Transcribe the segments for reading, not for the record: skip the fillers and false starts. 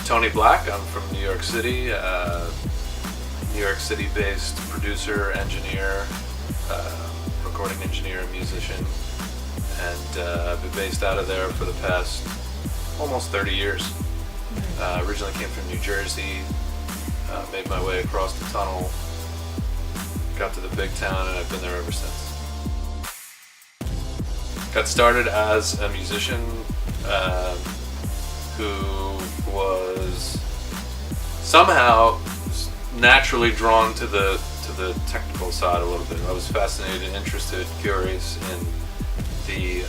Tony Black. I'm from New York City. New York City-based producer, engineer, recording engineer, and musician, and I've been based out of there for the past almost 30 years. Originally came from New Jersey, made my way across the tunnel, got to the big town, and I've been there ever since. Got started as a musician who was somehow naturally drawn to the technical side a little bit. I was fascinated, interested, curious in the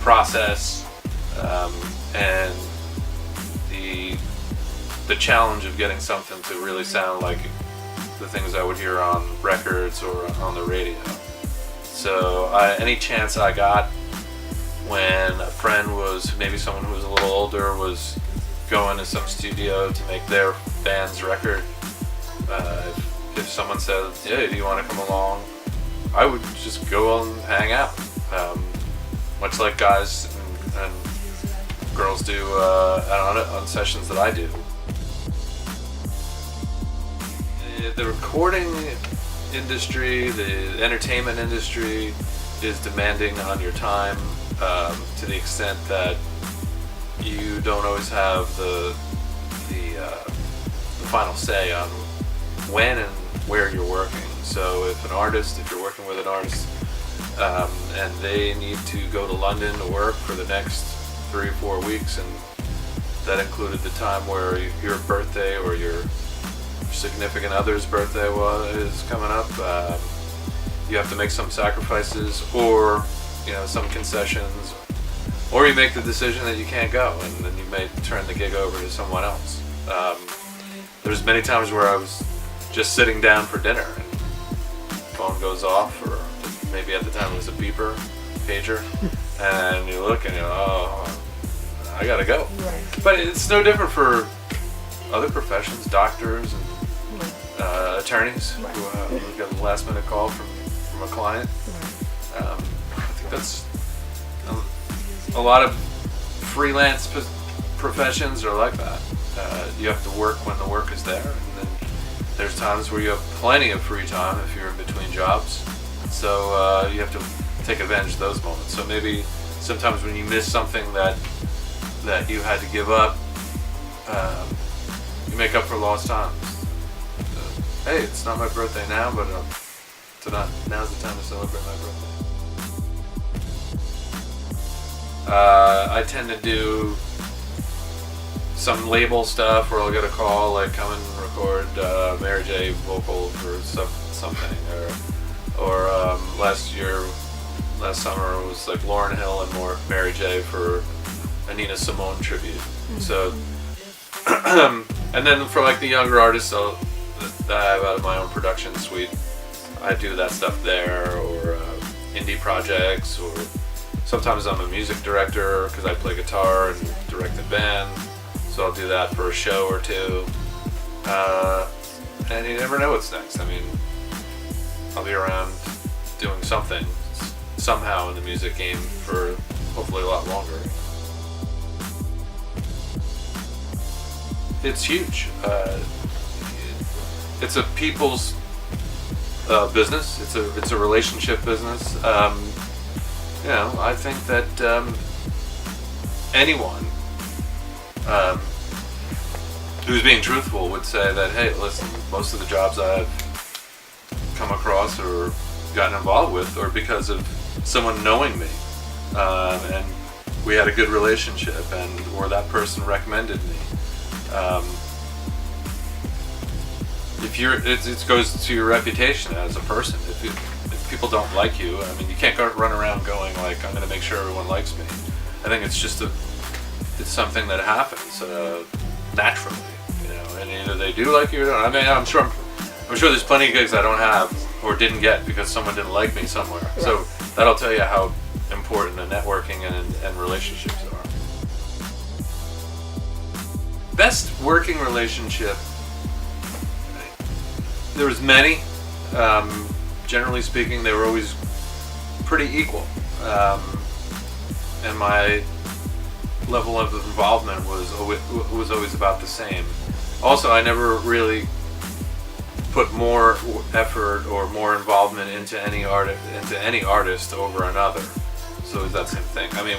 process and the challenge of getting something to really sound like the things I would hear on records or on the radio. So any chance I got when a friend was, maybe someone who was a little older, was going to some studio to make their band's record, if someone said, "Hey, do you want to come along?" I would just go and hang out, much like guys and girls do on sessions that I do. The recording industry, the entertainment industry, is demanding on your time to the extent that you don't always have the final say on when and where you're working. So if you're working with an artist and they need to go to London to work for the next 3 or 4 weeks, and that included the time where your birthday or your significant other's birthday is coming up, you have to make some sacrifices, or some concessions, or you make the decision that you can't go, and then you may turn the gig over to someone else. There's many times where I was just sitting down for dinner and phone goes off, or maybe at the time it was a beeper, pager, and you look and oh, I gotta go. Right. But it's no different for other professions, doctors and attorneys who get a last minute call from a client. I think that's a lot of freelance professions are like that. You have to work when the work is there, and then there's times where you have plenty of free time if you're in between jobs. So you have to take advantage of those moments. So maybe sometimes when you miss something that you had to give up, you make up for lost time. Hey, it's not my birthday now, but now's the time to celebrate my birthday. I tend to do some label stuff where I'll get a call like, come and record Mary J vocal for something, or last summer it was like Lauryn Hill and more Mary J for a Nina Simone tribute. So, and then for like the younger artists, that I have out of my own production suite, I do that stuff there, or indie projects, or sometimes I'm a music director because I play guitar and direct a band, so I'll do that for a show or two, and you never know what's next. I mean, I'll be around doing something somehow in the music game for hopefully a lot longer. It's huge. It's a people's business. It's a relationship business. I think that anyone who's being truthful would say that, hey, listen, most of the jobs I've come across or gotten involved with are because of someone knowing me, and we had a good relationship, or that person recommended me. It goes to your reputation as a person. If people don't like you, I mean, you can't run around going like, I'm going to make sure everyone likes me. I think it's just it's something that happens naturally, and either they do like you or don't. I mean, I'm sure there's plenty of gigs I don't have or didn't get because someone didn't like me somewhere. Right. So that'll tell you how important the networking and relationships are. Best working relationship. There was many. Generally speaking, they were always pretty equal. And my level of involvement was always about the same. Also, I never really put more effort or more involvement into any artist over another. So it's that same thing. I mean,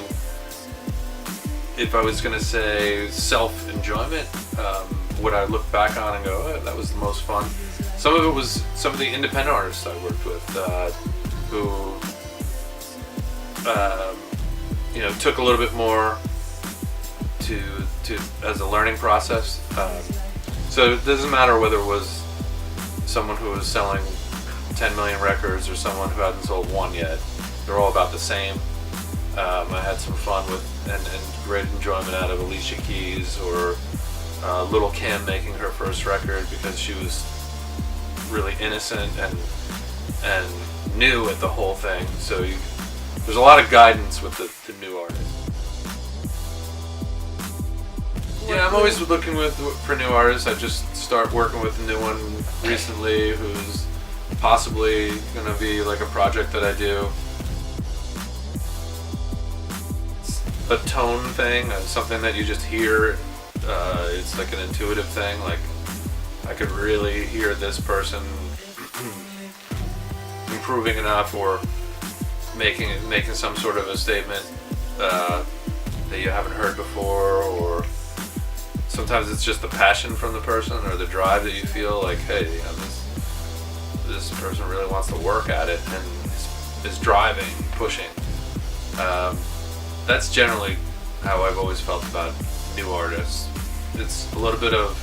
if I was gonna say self-enjoyment, would I look back on and go, oh, that was the most fun? Some of it was some of the independent artists I worked with, who took a little bit more to as a learning process. So it doesn't matter whether it was someone who was selling 10 million records or someone who hadn't sold one yet. They're all about the same. I had some fun with and great enjoyment out of Alicia Keys or Little Kim making her first record because she was really innocent and new at the whole thing. So there's a lot of guidance with the new artists. Yeah, I'm always looking for new artists. I just start working with a new one recently who's possibly going to be like a project that I do. It's a tone thing, something that you just hear. It's like an intuitive thing. Like I could really hear this person improving enough or making some sort of a statement that you haven't heard before, or sometimes it's just the passion from the person or the drive that you feel like, hey, this person really wants to work at it and is driving, pushing. That's generally how I've always felt about new artists. It's a little bit of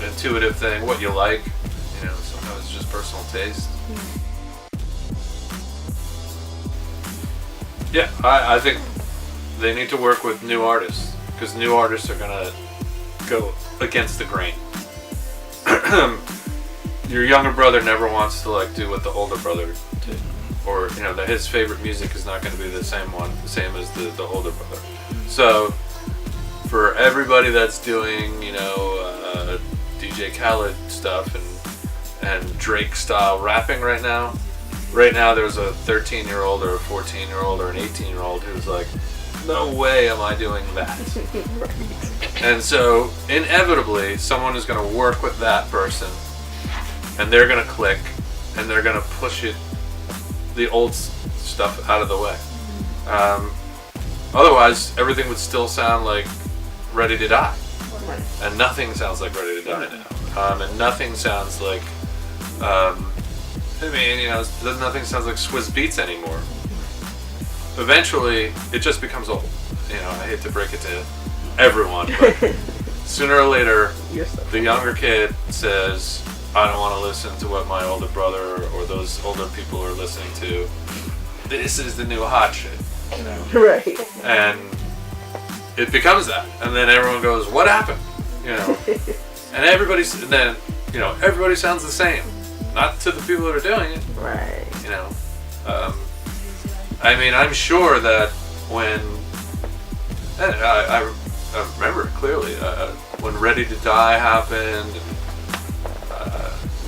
an intuitive thing, what you like, sometimes it's just personal taste. Yeah, I think they need to work with new artists because new artists are gonna go against the grain. Your younger brother never wants to do what the older brother did, or that his favorite music is not going to be the same as the older brother. So for everybody that's doing DJ Khaled stuff and Drake style rapping right now there's a 13-year-old or a 14-year-old or an 18-year-old who's like, no way am I doing that. Right. And so inevitably someone is going to work with that person and they're going to click and they're going to push the old stuff out of the way. Otherwise everything would still sound like Ready to Die. Right. And nothing sounds like Ready to Die now. And nothing sounds like nothing sounds like Swiss Beats anymore. Eventually, it just becomes old. I hate to break it to everyone, but sooner or later, the younger kid says, I don't want to listen to what my older brother or those older people are listening to. This is the new hot shit. Right. And it becomes that. And then everyone goes, what happened? And everybody sounds the same. Not to the people that are doing it. Right. I'm sure that when I remember it clearly when Ready to Die happened,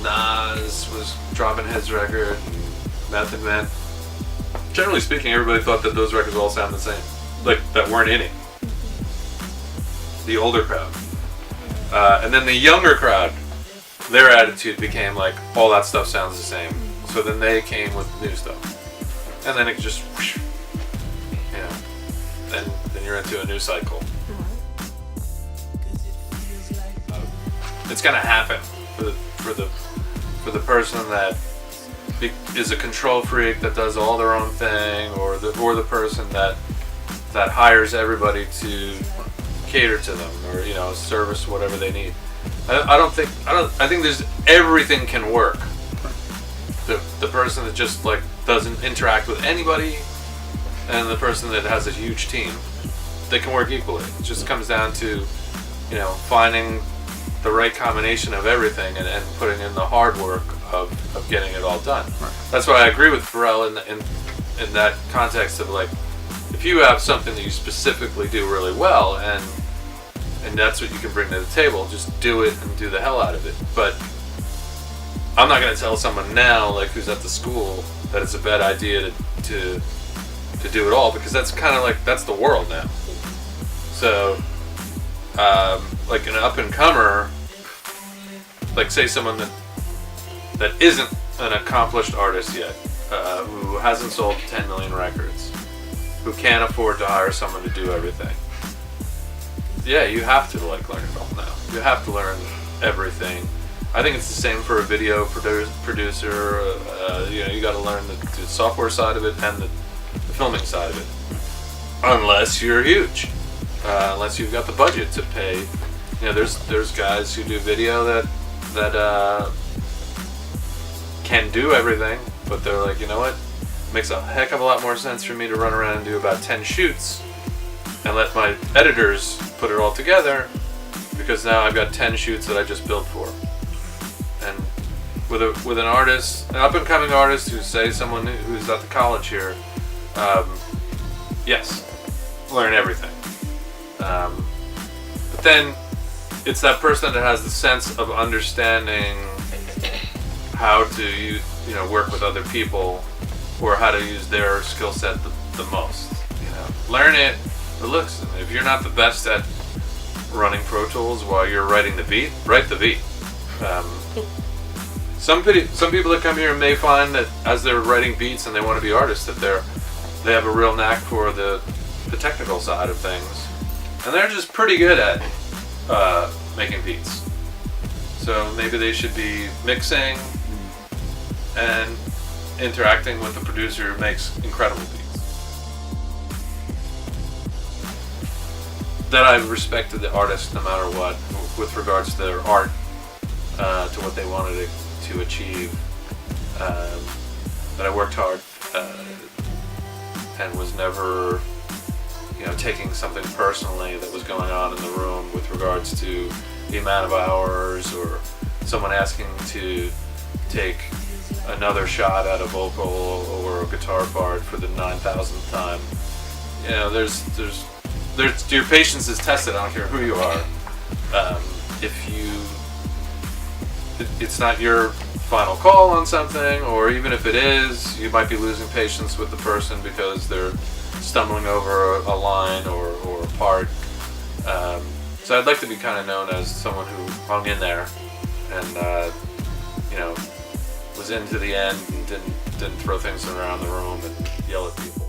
Nas was dropping his record, Method Man. Generally speaking, everybody thought that those records all sound the same, like that weren't in it. The older crowd, and then the younger crowd. Their attitude became like, all that stuff sounds the same. So then they came with new stuff. And then it just, then you're into a new cycle. It's gonna happen for the person that is a control freak that does all their own thing, or the person that hires everybody to cater to them, or service whatever they need. I think there's everything can work. The person that just doesn't interact with anybody, and the person that has a huge team, they can work equally. It just comes down to finding the right combination of everything and putting in the hard work of getting it all done. Right. That's why I agree with Pharrell in that context of if you have something that you specifically do really well and that's what you can bring to the table, just do it and do the hell out of it. But I'm not going to tell someone now, who's at the school, that it's a bad idea to do it all, because that's kind of that's the world now. So, like an up-and-comer, like say someone that isn't an accomplished artist yet, who hasn't sold 10 million records, who can't afford to hire someone to do everything. Yeah, you have to like learn it all now. You have to learn everything. I think it's the same for a video producer. You got to learn the software side of it and the filming side of it. Unless you're huge, unless you've got the budget to pay. There's guys who do video that can do everything, but they're like, you know what? It makes a heck of a lot more sense for me to run around and do about 10 shoots and let my editors put it all together, because now I've got 10 shoots that I just billed for. And with an artist, an up-and-coming artist someone who's at the college here, yes, learn everything. But then it's that person that has the sense of understanding how to work with other people, or how to use their skill set the most. Learn it. But listen, if you're not the best at running Pro Tools while you're writing the beat, write the beat. Some people that come here may find that as they're writing beats and they want to be artists, that they have a real knack for the technical side of things, and they're just pretty good at making beats. So maybe they should be mixing and interacting with the producer who makes incredible beats. That I've respected the artist no matter what, with regards to their art, to what they wanted to achieve. That I worked hard and was never, taking something personally that was going on in the room with regards to the amount of hours, or someone asking to take another shot at a vocal or a guitar part for the 9,000th time. Your patience is tested. I don't care who you are. It's not your final call on something, or even if it is, you might be losing patience with the person because they're stumbling over a line or a part. So I'd like to be kind of known as someone who hung in there and was into the end and didn't throw things around the room and yell at people.